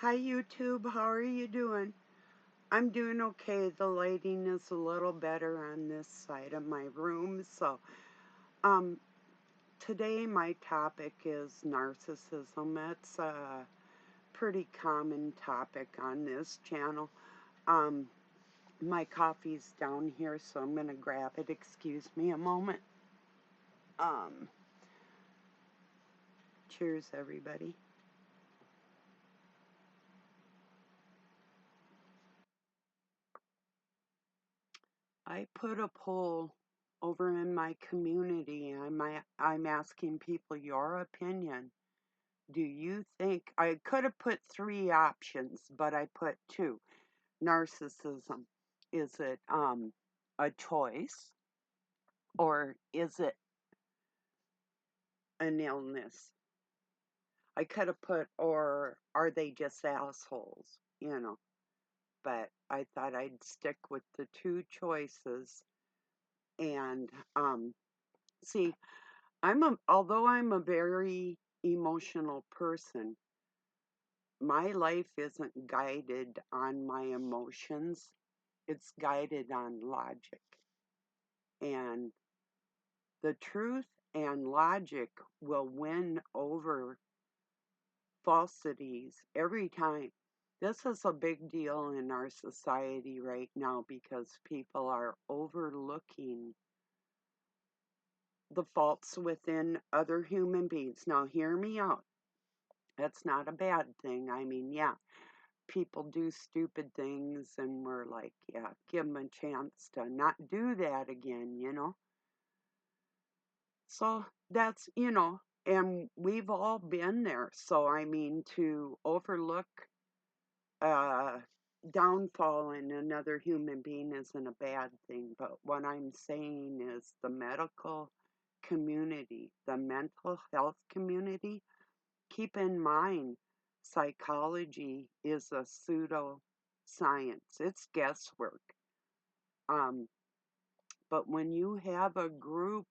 Hi YouTube, how are you doing? I'm doing okay. The lighting is a little better on this side of my room. Um, Today my topic is narcissism. It's a pretty common topic on this channel. Um, my coffee's down here, so I'm gonna grab it. Excuse me a moment. Um, Cheers, everybody. I put a poll over in my community. I'm asking people your opinion. Do you think I could have put three options, but I put two? Narcissism. Is it a choice or is it an illness? I could have put, or are they just assholes? But I thought I'd stick with the two choices and see, although I'm a very emotional person, my life isn't guided on my emotions. It's guided on logic. And the truth and logic will win over falsities every time. This is a big deal in our society right now because people are overlooking the faults within other human beings. Now, hear me out. That's not a bad thing. I mean, yeah, people do stupid things and we're like, yeah, give them a chance to not do that again. So that's, and we've all been there. So, I mean, to overlook a downfall in another human being isn't a bad thing. But what I'm saying is the medical community, the mental health community, keep in mind, psychology is a pseudo science. It's guesswork. Um, but when you have a group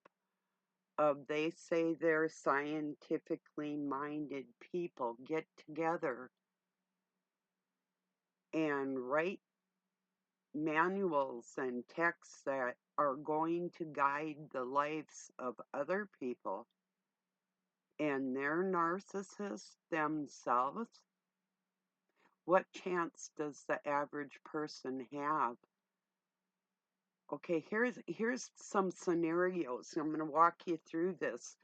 of, they say they're scientifically minded people get together and write manuals and texts that are going to guide the lives of other people, and they're narcissists themselves, what chance does the average person have? Okay, here's some scenarios. I'm going to walk you through this.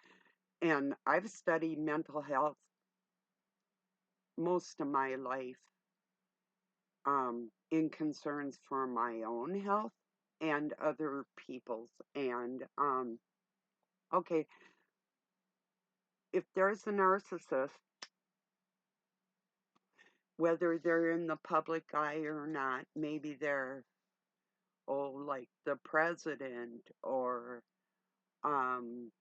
And I've studied mental health most of my life, in concerns for my own health and other people's. And okay, if there's a narcissist, whether they're in the public eye or not, maybe they're like the president, or um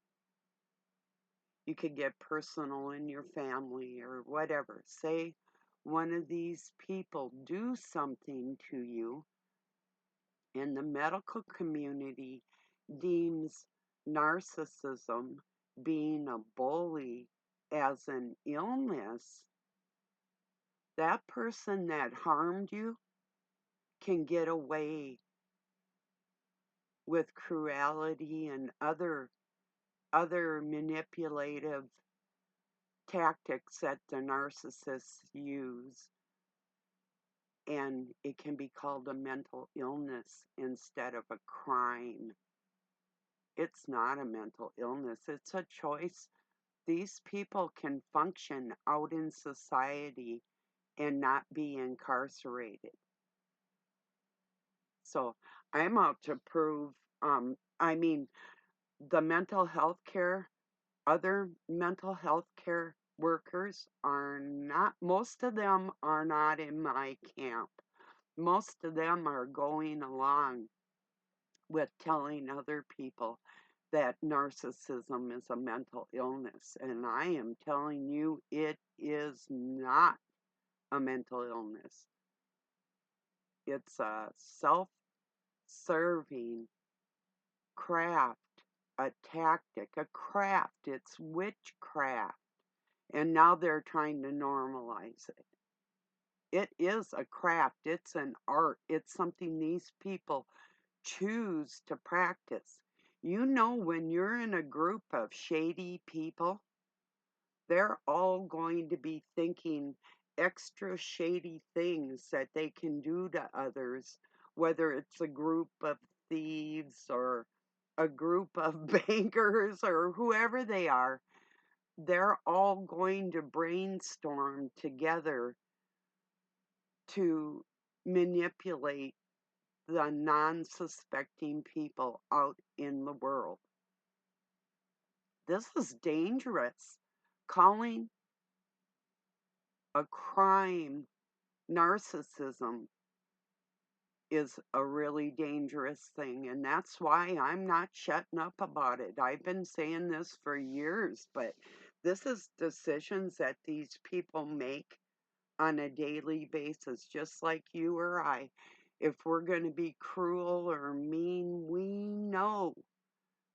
you could get personal in your family or whatever. Say one of these people do something to you, and the medical community deems narcissism, being a bully, as an illness. That person that harmed you can get away with cruelty and other manipulative tactics that the narcissists use, and it can be called a mental illness instead of a crime. It's not a mental illness, it's a choice. These people can function out in society and not be incarcerated. So I'm out to prove, I mean, the mental health care, other mental health care workers are not, most of them are not in my camp. Most of them are going along with telling other people that narcissism is a mental illness. And I am telling you, it is not a mental illness. It's a self-serving craft, a tactic, a craft. It's witchcraft. And now they're trying to normalize it. It is a craft. It's an art. It's something these people choose to practice. You know, when you're in a group of shady people, they're all going to be thinking extra shady things that they can do to others, whether it's a group of thieves or a group of bankers or whoever they are. They're all going to brainstorm together to manipulate the non-suspecting people out in the world. This is dangerous. Calling a crime narcissism is a really dangerous thing, and that's why I'm not shutting up about it. I've been saying this for years, but this is decisions that these people make on a daily basis, just like you or I. If we're going to be cruel or mean, we know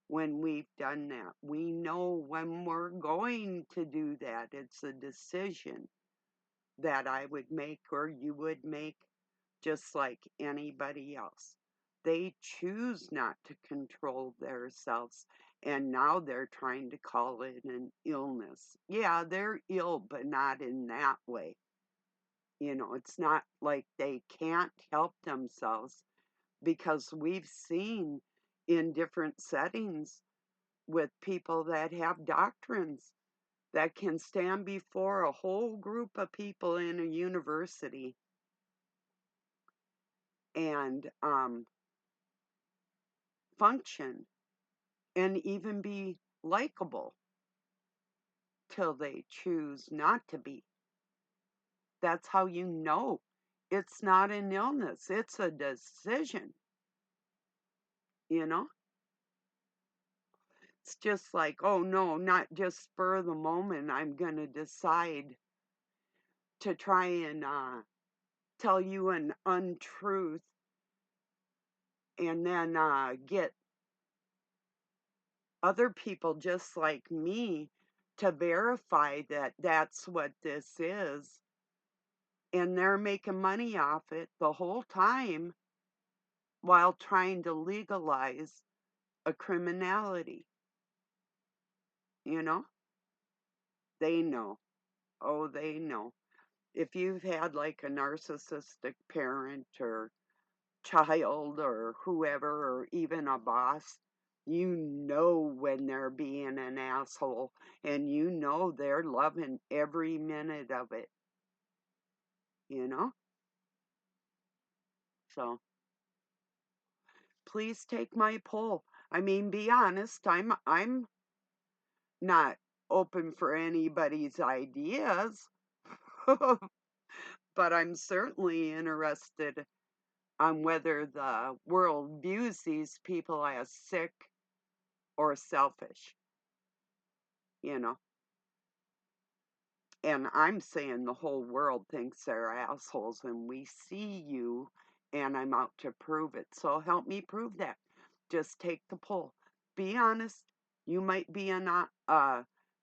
when we've done that. We know when we're going to do that. It's a decision that I would make or you would make, just like anybody else. They choose not to control themselves, and now they're trying to call it an illness. Yeah, they're ill, but not in that way. You know, it's not like they can't help themselves, because we've seen in different settings with people that have doctrines that can stand before a whole group of people in a university and function and even be likable till they choose not to be. That's how you know it's not an illness, it's a decision, you know? It's just like, oh no, not just spur of the moment. I'm going to decide to try and tell you an untruth and then get other people just like me to verify that that's what this is. And they're making money off it the whole time while trying to legalize a criminality. You know? They know. Oh, they know. If you've had like a narcissistic parent or child or whoever, or even a boss, you know when they're being an asshole, and you know they're loving every minute of it, you know? So please take my poll. I mean, be honest, I'm not open for anybody's ideas, but I'm certainly interested on whether the world views these people as sick or selfish, you know? And I'm saying the whole world thinks they're assholes, and we see you, and I'm out to prove it. So help me prove that. Just take the poll. Be honest. You might be a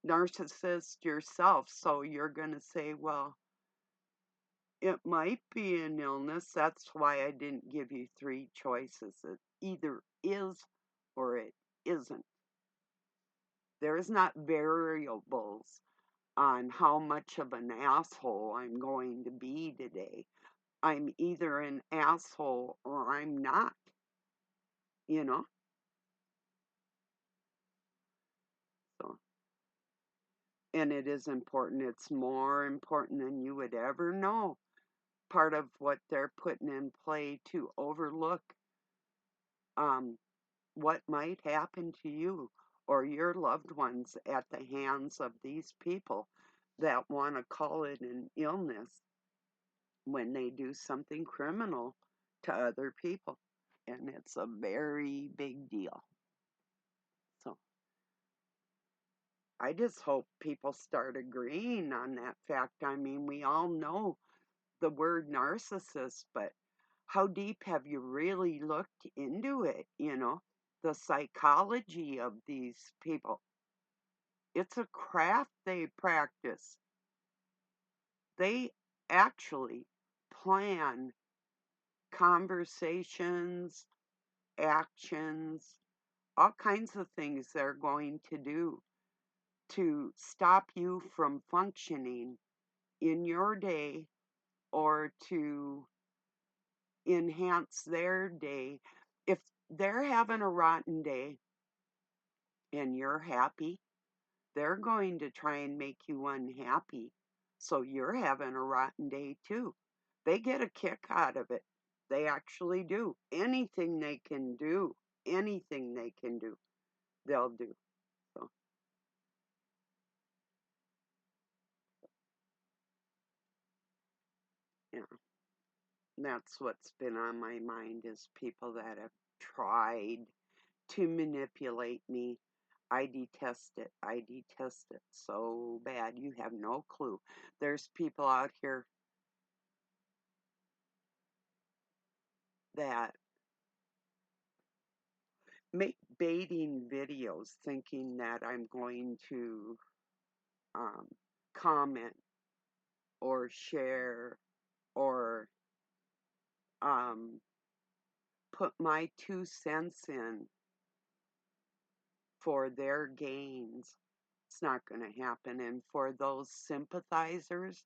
narcissist yourself, so you're going to say, well, it might be an illness. That's why I didn't give you three choices. It either is or it isn't. There's not variables on how much of an asshole I'm going to be today. I'm either an asshole or I'm not, you know? So, and it is important. It's more important than you would ever know. Part of what they're putting in play to overlook um, what might happen to you or your loved ones at the hands of these people that want to call it an illness when they do something criminal to other people. And it's a very big deal. So I just hope people start agreeing on that fact. I mean, we all know the word narcissist, but how deep have you really looked into it? You know, the psychology of these people. It's a craft they practice. They actually plan conversations, actions, all kinds of things they're going to do to stop you from functioning in your day or to enhance their day. If they're having a rotten day and you're happy, they're going to try and make you unhappy. So you're having a rotten day too. They get a kick out of it. They actually do. Anything they can do, they'll do. So, yeah, that's what's been on my mind is people that have tried to manipulate me. I detest it. I detest it so bad. You have no clue. There's people out here that make baiting videos thinking that I'm going to um, comment or share or um, put my 2 cents in for their gains. It's not going to happen. And for those sympathizers,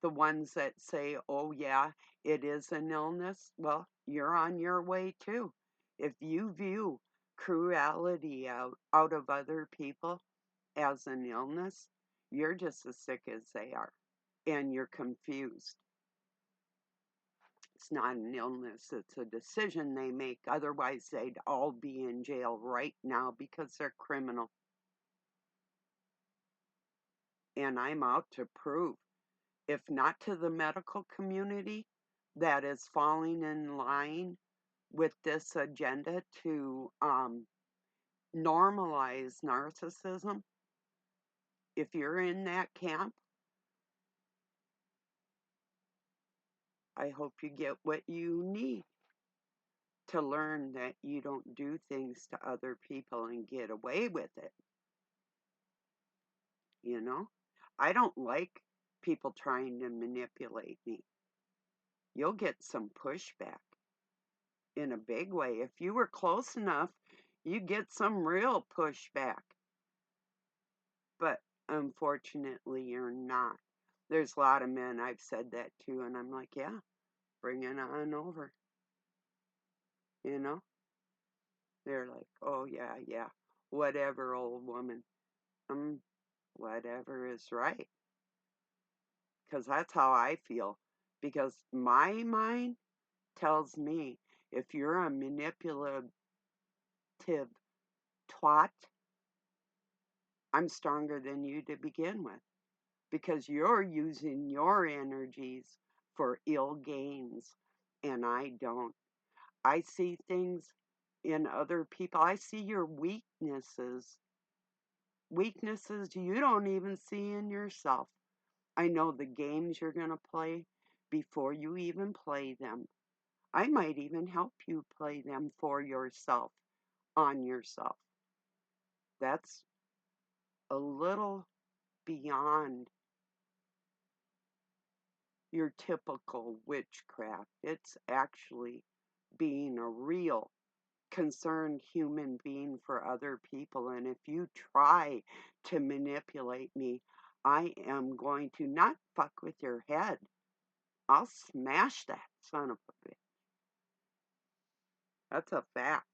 the ones that say, oh, yeah, it is an illness, well, you're on your way too. If you view cruelty out of other people as an illness, you're just as sick as they are. And you're confused. It's not an illness, it's a decision they make. Otherwise, they'd all be in jail right now because they're criminal. And I'm out to prove, if not to the medical community that is falling in line with this agenda to normalize narcissism, if you're in that camp, I hope you get what you need to learn that you don't do things to other people and get away with it. You know? I don't like people trying to manipulate me. You'll get some pushback in a big way. If you were close enough, you get some real pushback. But unfortunately, you're not. There's a lot of men I've said that to, and I'm like, yeah, bring it on over. You know? They're like, oh, yeah, yeah, whatever, old woman. Um, whatever is right. Because that's how I feel. Because my mind tells me if you're a manipulative twat, I'm stronger than you to begin with because you're using your energies for ill gains and I don't. I see things in other people. I see your weaknesses you don't even see in yourself. I know the games you're going to play before you even play them. I might even help you play them for yourself, on yourself. That's a little beyond your typical witchcraft. It's actually being a real concerned human being for other people. And if you try to manipulate me, I am going to not fuck with your head. I'll smash that son of a bitch. That's a fact.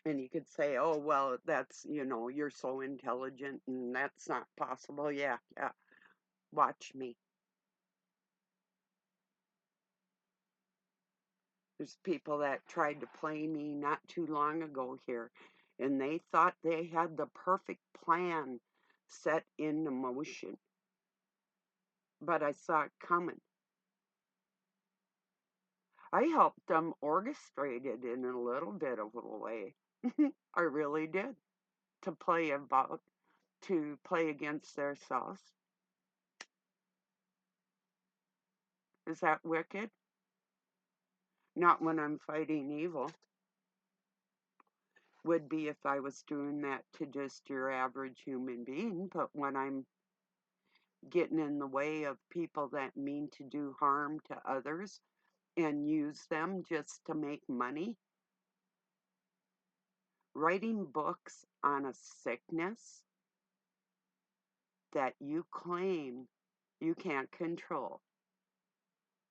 And you could say, oh, well, that's, you're so intelligent and that's not possible. Yeah, yeah. Watch me. There's people that tried to play me not too long ago here, and they thought they had the perfect plan set into motion. But I saw it coming. I helped them orchestrate it in a little bit of a way. I really did. To play against their selves. Is that wicked? Not when I'm fighting evil. Would be if I was doing that to just your average human being, but when I'm getting in the way of people that mean to do harm to others and use them just to make money. Writing books on a sickness that you claim you can't control.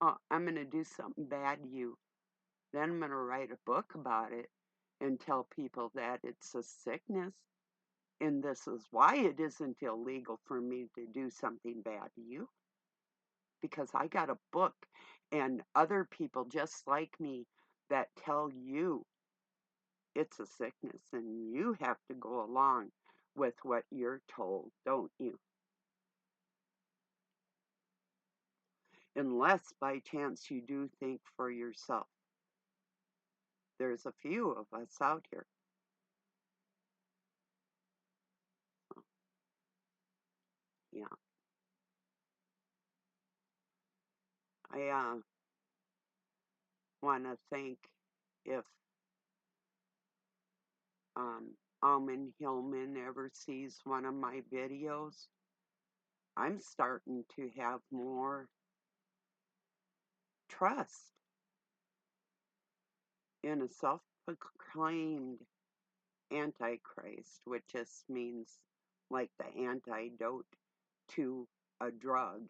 Oh, I'm going to do something bad to you. Then I'm going to write a book about it and tell people that it's a sickness. And this is why it isn't illegal for me to do something bad to you. Because I got a book and other people just like me that tell you it's a sickness and you have to go along with what you're told, don't you? Unless by chance you do think for yourself. There's a few of us out here. Yeah. I want to thank if Alman Hillman ever sees one of my videos. I'm starting to have more trust in a self-proclaimed antichrist, which just means like the antidote to a drug.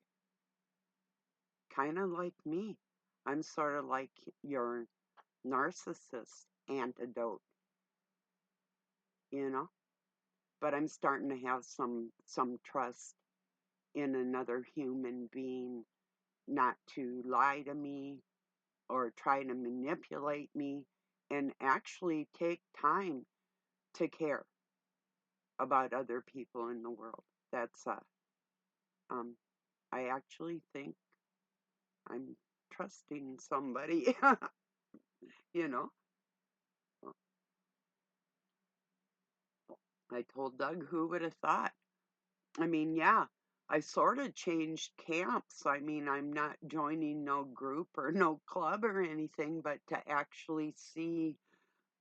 Kind of like me. I'm sort of like your narcissist antidote, you know? But I'm starting to have some trust in another human being not to lie to me or try to manipulate me and actually take time to care about other people in the world. That's um I actually think I'm trusting somebody, you know. I told Doug, who would have thought? I mean, yeah, I sort of changed camps. I mean, I'm not joining no group or no club or anything, but to actually see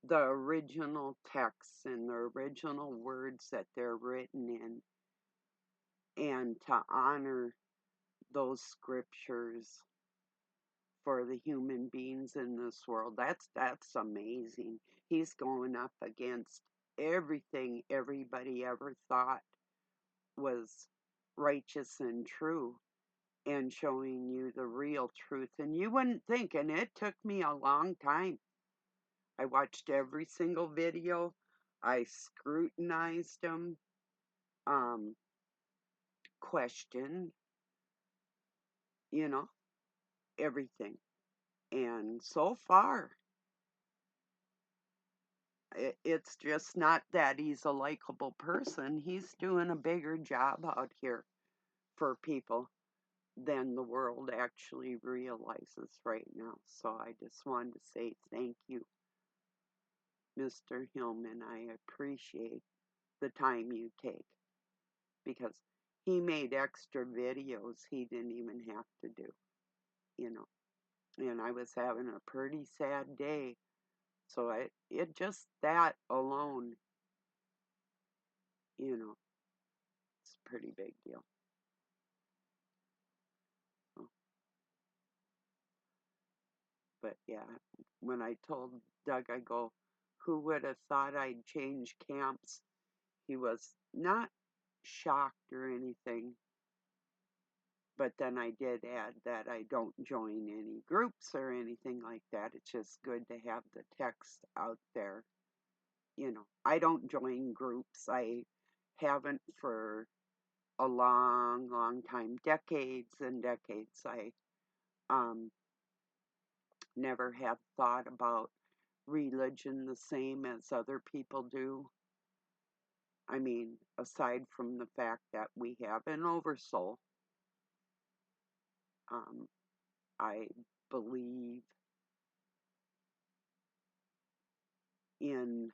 the original texts and the original words that they're written in and to honor those scriptures for the human beings in this world, that's amazing. He's going up against everything everybody ever thought was righteous and true and showing you the real truth. And you wouldn't think, and it took me a long time. I watched every single video. I scrutinized them, um, questioned, you know, everything. And so far, it's just not that he's a likable person. He's doing a bigger job out here for people than the world actually realizes right now. So I just wanted to say thank you, Mr. Hillman. I appreciate the time you take because he made extra videos he didn't even have to do, you know. And I was having a pretty sad day. So it just that alone, you know, it's a pretty big deal. So, but yeah, when I told Doug, I go, who would have thought I'd change camps? He was not shocked or anything, but then I did add that I don't join any groups or anything like that. It's just good to have the text out there. You know, I don't join groups. I haven't for a long, long time, decades and decades. I um, never have thought about religion the same as other people do. I mean, aside from the fact that we have an oversoul, um, I believe in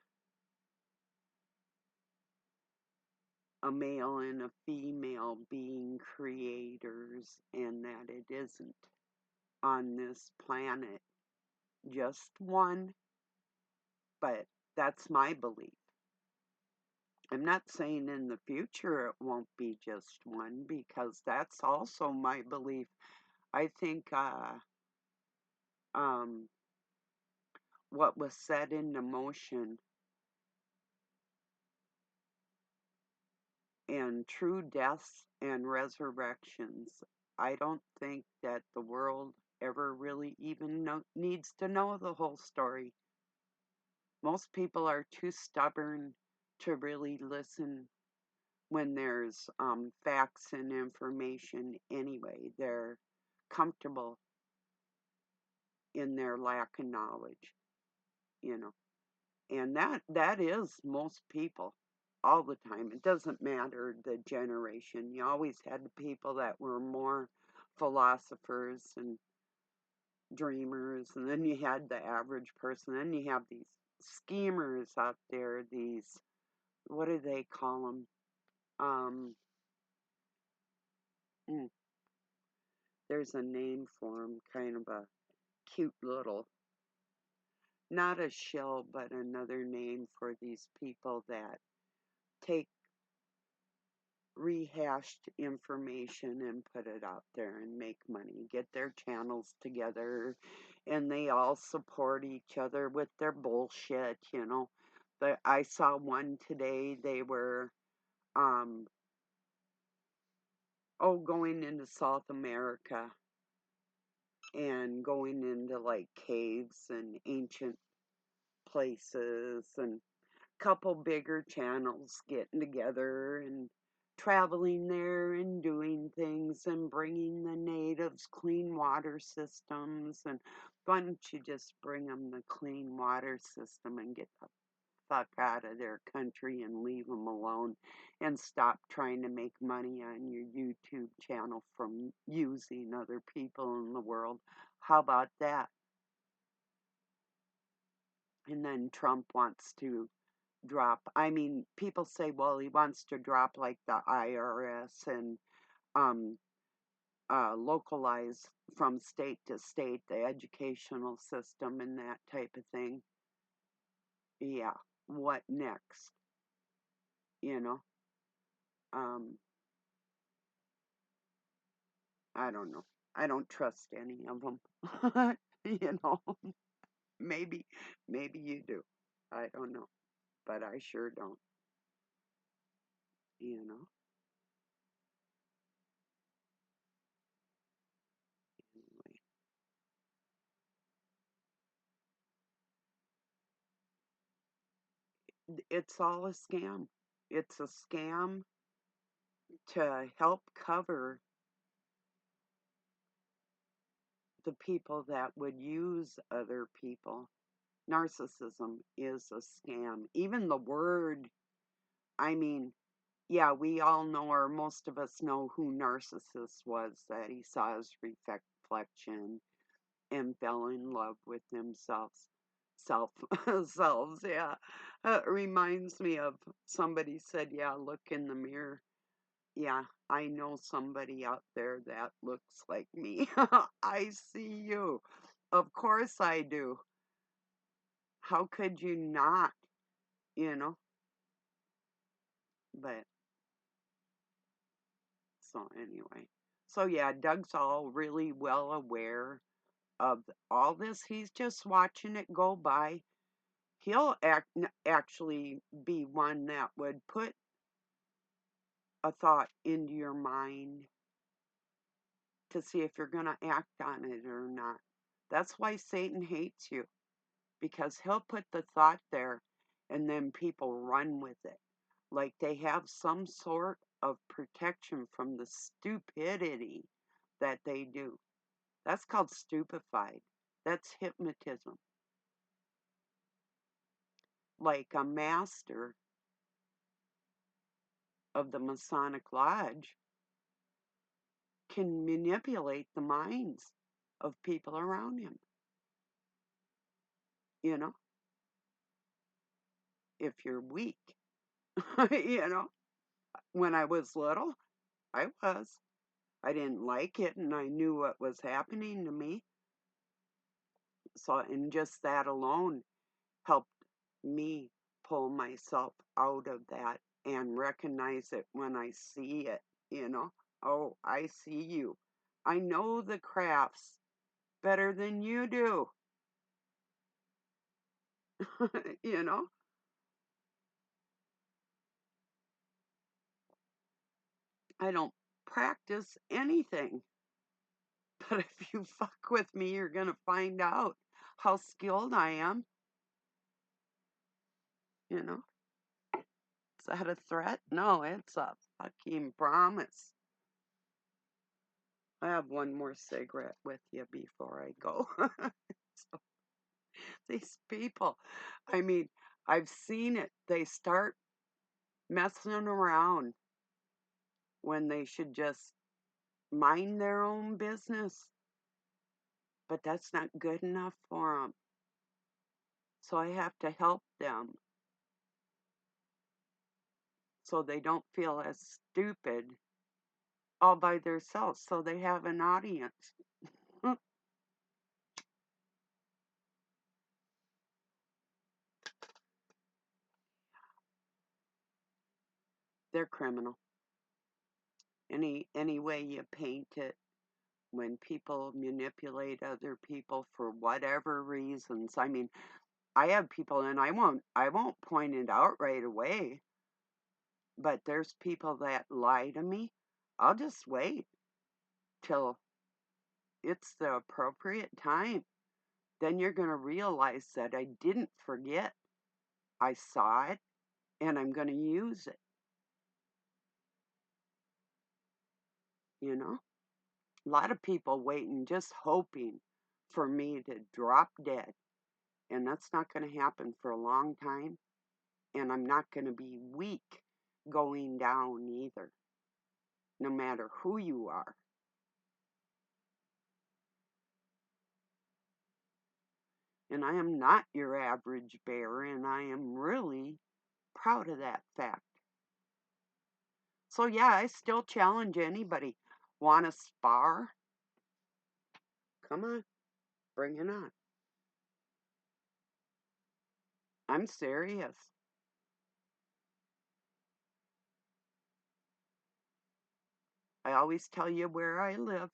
a male and a female being creators and that it isn't on this planet just one, but that's my belief. I'm not saying in the future it won't be just one, because that's also my belief. I think um, what was set into motion and true deaths and resurrections, I don't think that the world ever really even needs to know the whole story. Most people are too stubborn to really listen when there's facts and information anyway. They're comfortable in their lack of knowledge, you know. And that is most people all the time. It doesn't matter the generation. You always had the people that were more philosophers and dreamers, and then you had the average person. Then you have these schemers out there, these, what do they call them? Um, mm, there's a name for them, kind of a cute little, not a shill, but another name for these people that take rehashed information and put it out there and make money, get their channels together, and they all support each other with their bullshit, you know. But I saw one today, they were um going into South America and going into like caves and ancient places, and couple bigger channels getting together and traveling there and doing things and bringing the natives clean water systems. And why don't you just bring them the clean water system and get the fuck out of their country and leave them alone, and stop trying to make money on your YouTube channel from using other people in the world? How about that? And then Trump wants to drop. I mean, people say, well, he wants to drop like the IRS and um, localize from state to state the educational system and that type of thing. Yeah, what next? You know, um, I don't know. I don't trust any of them. You know, maybe, maybe you do. I don't know, but I sure don't. You know, anyway, it's all a scam. It's a scam to help cover the people that would use other people. Narcissism is a scam. Even the word, I mean, yeah, we all know, or most of us know who Narcissus was, that he saw his reflection and fell in love with themselves. Selves, yeah. Reminds me of somebody said, yeah, look in the mirror. Yeah, I know somebody out there that looks like me. I see you. Of course I do. How could you not, you know? But, so anyway. So yeah, Doug's all really well aware of all this. He's just watching it go by. He'll actually be one that would put a thought into your mind to see if you're going to act on it or not. That's why Satan hates you, because he'll put the thought there and then people run with it. Like they have some sort of protection from the stupidity that they do. That's called stupefied. That's hypnotism. Like a master of the Masonic Lodge can manipulate the minds of people around him, you know, if you're weak. You know, when I was little, I was. I didn't like it and I knew what was happening to me. So, and just that alone helped me pull myself out of that and recognize it when I see it, you know. Oh, I see you. I know the crafts better than you do, you know. I don't practice anything, but if you fuck with me, you're going to find out how skilled I am, you know. Is that a threat? No, it's a fucking promise. I have one more cigarette with you before I go. So, these people, I mean, I've seen it. They start messing around when they should just mind their own business. But that's not good enough for them. So I have to help them so they don't feel as stupid all by themselves. So they have an audience. They're criminal. Any way you paint it, when people manipulate other people for whatever reasons. I mean, I have people, and I won't point it out right away, but there's people that lie to me. I'll just wait till it's the appropriate time. Then you're going to realize that I didn't forget. I saw it, and I'm going to use it, you know? A lot of people waiting, just hoping for me to drop dead. And that's not going to happen for a long time. And I'm not going to be weak going down either, no matter who you are. And I am not your average bear, and I am really proud of that fact. So, yeah, I still challenge anybody. Want to spar? Come on, bring it on. I'm serious. I always tell you where I live,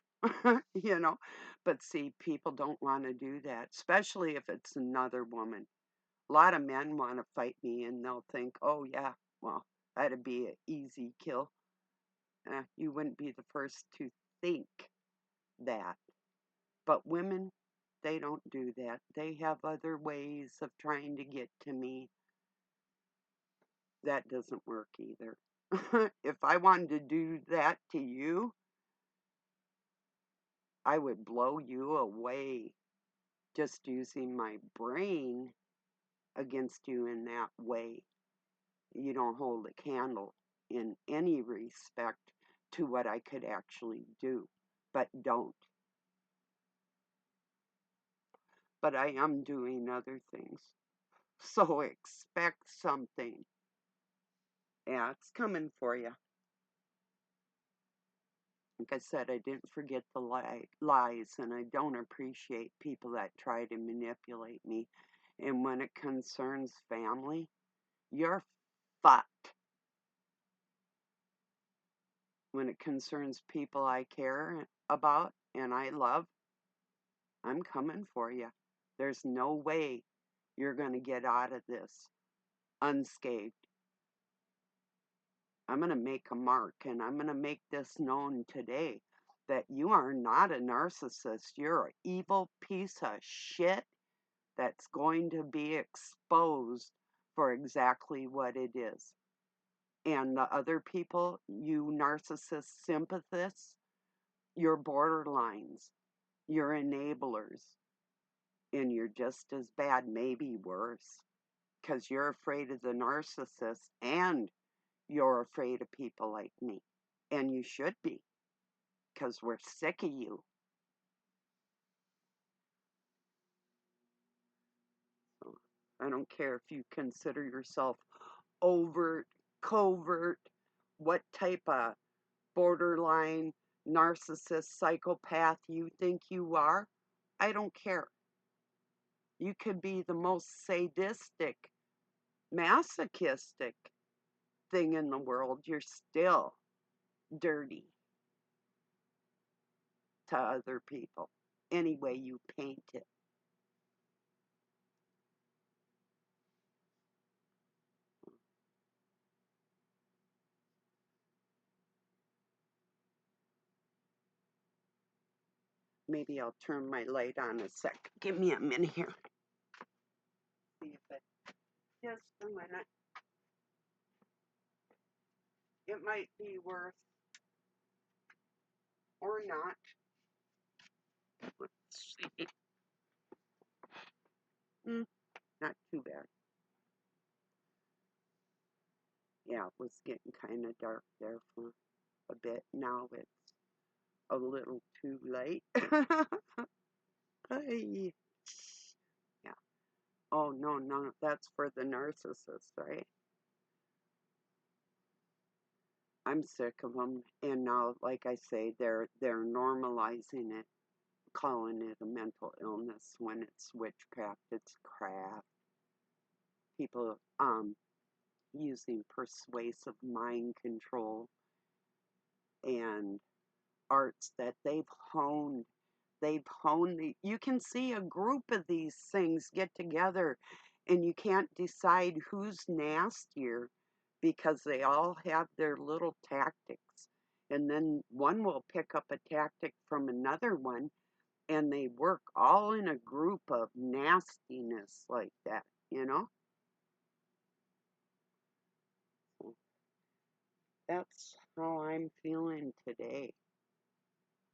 you know. But see, people don't want to do that, especially if it's another woman. A lot of men want to fight me and they'll think, oh, yeah, well, that'd be an easy kill. You wouldn't be the first to think that. But women, they don't do that. They have other ways of trying to get to me. That doesn't work either. If I wanted to do that to you, I would blow you away just using my brain against you in that way. You don't hold a candle in any respect to what I could actually do, but don't. But I am doing other things. So expect something. Yeah, it's coming for you. Like I said, I didn't forget the lies, and I don't appreciate people that try to manipulate me. And when it concerns family, you're fucked. When it concerns people I care about and I love, I'm coming for you. There's no way you're going to get out of this unscathed. I'm going to make a mark, and I'm going to make this known today that you are not a narcissist. You're an evil piece of shit that's going to be exposed for exactly what it is. And the other people, you narcissist sympathists, you're borderlines, you're enablers, and you're just as bad, maybe worse, because you're afraid of the narcissist and you're afraid of people like me. And you should be, because we're sick of you. So I don't care if you consider yourself overt, covert, what type of borderline narcissist psychopath you think you are. I don't care. You could be the most sadistic, masochistic thing in the world, you're still dirty to other people, any way you paint it. Maybe I'll turn my light on a sec. Give me a minute here. See if it, just a minute. It might be worth or not. Let's see. Not too bad. Yeah, it was getting kind of dark there for a bit. Now it's a little too late. Ay. Yeah. Oh, no, no, that's for the narcissist, right? I'm sick of them, and now, like I say, they're normalizing it, calling it a mental illness when it's witchcraft, it's craft. People using persuasive mind control and arts that they've honed. You can see a group of these things get together, and you can't decide who's nastier because they all have their little tactics. And then one will pick up a tactic from another one, and they work all in a group of nastiness like that, you know? That's how I'm feeling today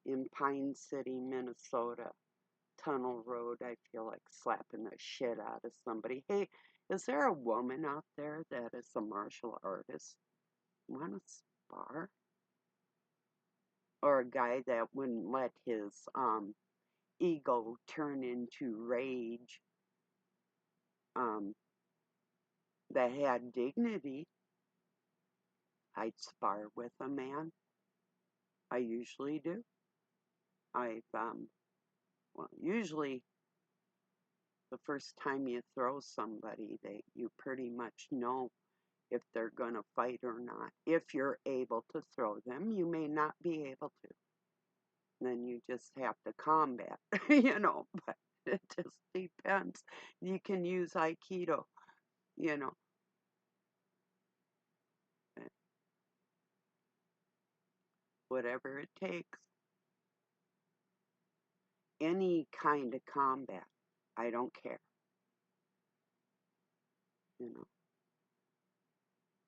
in Pine City, Minnesota. Tunnel Road, I feel like slapping the shit out of somebody. Hey, is there a woman out there that is a martial artist? Want to spar? Or a guy that wouldn't let his ego turn into rage, um, that had dignity? I'd spar with a man. I usually do. Well, usually the first time you throw somebody, you pretty much know if they're going to fight or not. If you're able to throw them, you may not be able to. Then you just have to combat, but it just depends. You can use Aikido, you know, whatever it takes. Any kind of combat. I don't care, you know.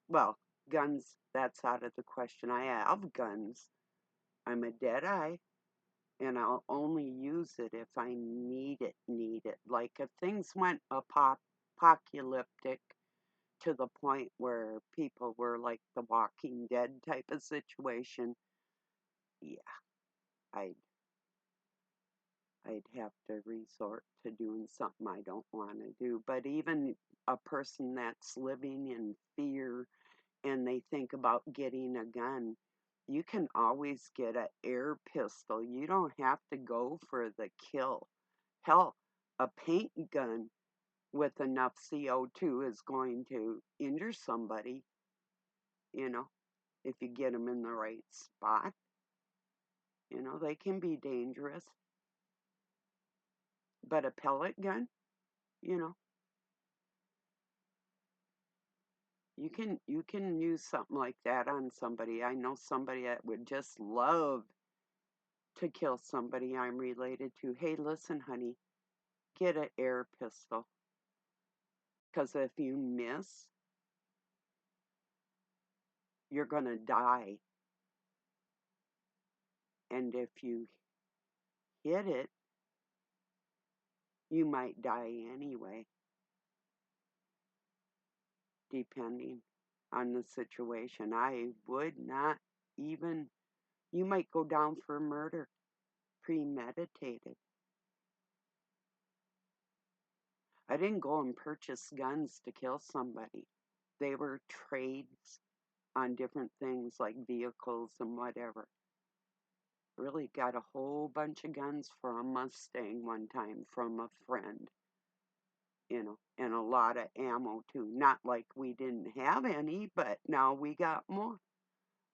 Well, guns, that's out of the question. I have guns. I'm a deadeye, and I'll only use it if I need it. Like if things went apocalyptic to the point where people were like the Walking Dead type of situation, yeah, I'd I'd have to resort to doing something I don't want to do. But even a person that's living in fear and they think about getting a gun, you can always get an air pistol. You don't have to go for the kill. Hell, a paint gun with enough CO2 is going to injure somebody, you know, if you get them in the right spot. They can be dangerous. But a pellet gun, you know, you can use something like that on somebody. I know somebody that would just love to kill somebody I'm related to. Hey, listen, honey, get an air pistol. Because if you miss, you're going to die. And if you hit it, you might die anyway, depending on the situation. I would not even, you might go down for murder, premeditated. I didn't go and purchase guns to kill somebody. They were trades on different things like vehicles and whatever. Really got a whole bunch of guns for a Mustang one time from a friend. and a lot of ammo too. Not like we didn't have any, but now we got more.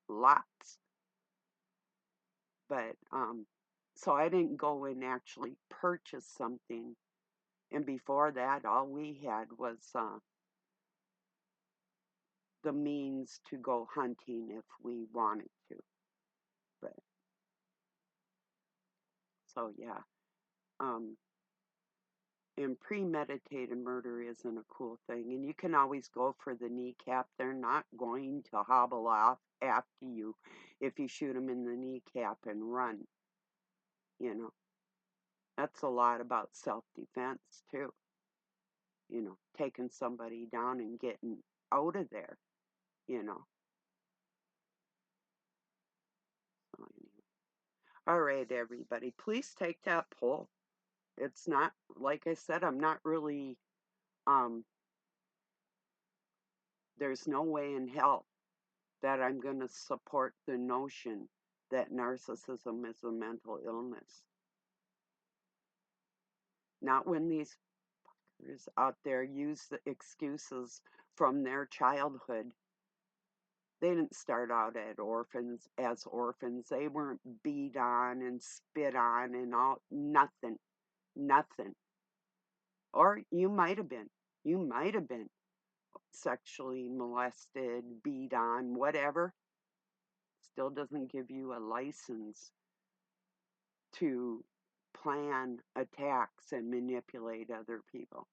Lots. But, so I didn't go and actually purchase something. And before that, all we had was the means to go hunting if we wanted to. But, so yeah. And premeditated murder isn't a cool thing. And you can always go for the kneecap. They're not going to hobble off after you if you shoot them in the kneecap and run. That's a lot about self-defense too. Taking somebody down and getting out of there, you know. So anyway. All right, everybody, please take that poll. It's not, like I said, I'm not really, there's no way in hell that I'm going to support the notion that narcissism is a mental illness. Not when these fuckers out there use the excuses from their childhood. They didn't start out as orphans. They weren't beat on and spit on and all, nothing, nothing. Or you might have been. You might have been sexually molested, beat on, whatever. Still doesn't give you a license to plan attacks and manipulate other people,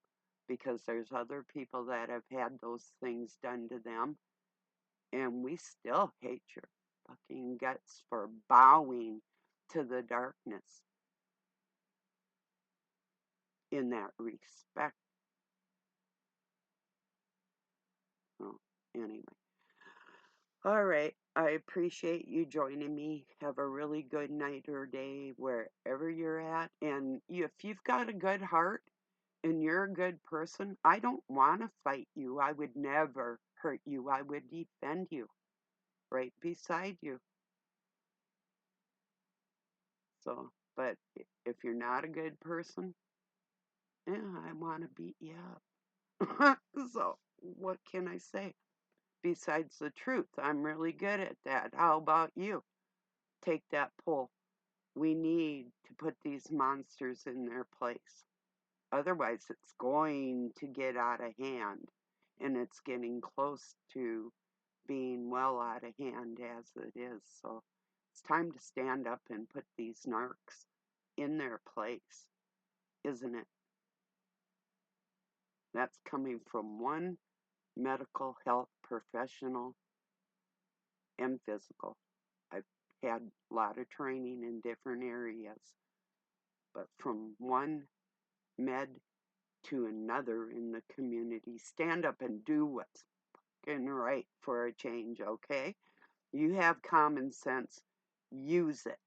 because there's other people that have had those things done to them, and we still hate your fucking guts for bowing to the darkness in that respect. So, anyway. All right. I appreciate you joining me. Have a really good night or day wherever you're at. And if you've got a good heart and you're a good person, I don't want to fight you. I would never hurt you. I would defend you right beside you. So, but if you're not a good person, I want to beat you up. So, what can I say? Besides the truth, I'm really good at that. How about you? Take that poll. We need to put these monsters in their place. Otherwise, it's going to get out of hand. And it's getting close to being well out of hand as it is. So it's time to stand up and put these narcs in their place, isn't it? That's coming from one medical health professional and physical. I've had a lot of training in different areas, but from one med to another in the community, stand up and do what's fucking right for a change, okay? You have common sense. Use it.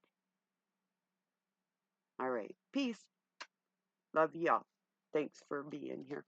All right. Peace. Love y'all. Thanks for being here.